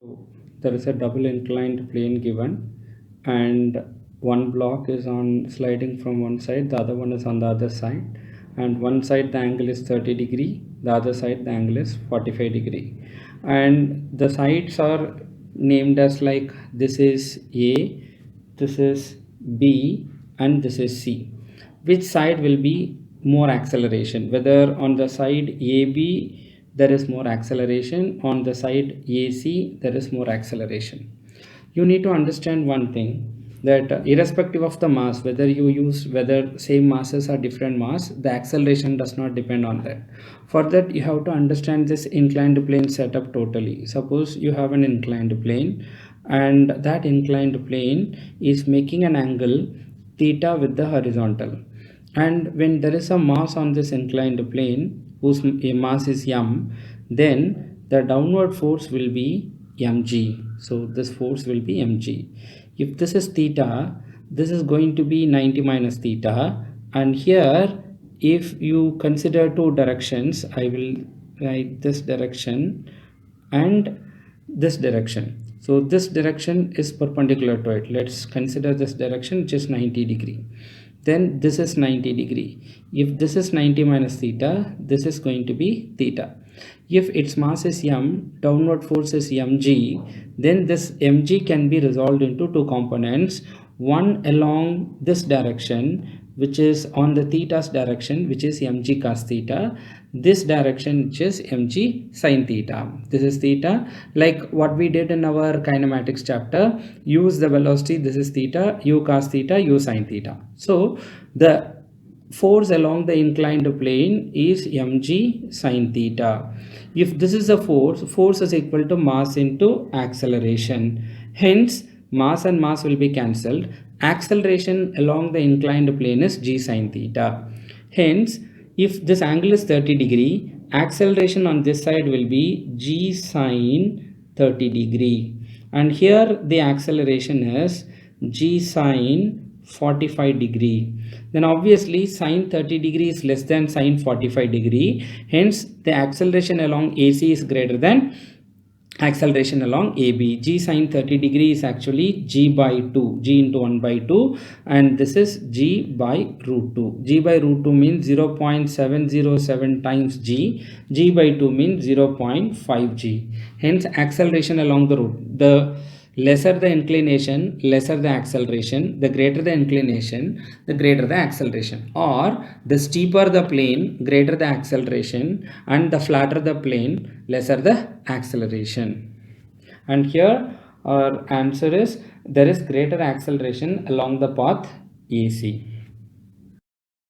So there is a double inclined plane given, and one block is on sliding from one side, the other one is on the other side, and one side the angle is 30°, the other side the angle is 45°, and the sides are named as like this is A, this is B, and this is C. Which side will be more acceleration? Whether on the side AB there is more acceleration, on the side AC there is more acceleration. You need to understand one thing, that irrespective of the mass, whether same masses or different mass, the acceleration does not depend on that. For that you have to understand this inclined plane setup totally. Suppose you have an inclined plane, and that inclined plane is making an angle theta with the horizontal, and when there is a mass on this inclined plane whose mass is m, then the downward force will be mg. So this force will be mg. If this is theta, this is going to be 90 minus theta, and here if you consider two directions, I will write this direction and this direction. So this direction is perpendicular to it. Let's consider this direction, which is 90°. Then this is 90°. If this is 90 minus theta, this is going to be theta. If its mass is m, downward force is mg, then this mg can be resolved into two components. One along this direction, which is on the theta's direction, which is mg cos theta. This direction, which is mg sin theta. This is theta, like what we did in our kinematics chapter. Use the velocity, this is theta, u cos theta, u sin theta. So the force along the inclined plane is mg sin theta. If this is a force is equal to mass into acceleration. Hence mass and mass will be cancelled. Acceleration along the inclined plane is g sin theta. Hence if this angle is 30°, acceleration on this side will be g sin 30°, and here the acceleration is g sin 45°. Then obviously sin 30° is less than sin 45°. Hence the acceleration along AC is greater than acceleration along AB. G sin 30° is actually g by 2, g into 1 by 2, and this is g by root 2. G by root 2 means 0.707 times g. G by 2 means 0.5 g. Hence acceleration along the root, the lesser the inclination, lesser the acceleration, the greater the inclination, the greater the acceleration, or the steeper the plane, greater the acceleration, and the flatter the plane, lesser the acceleration. And here our answer is there is greater acceleration along the path AC.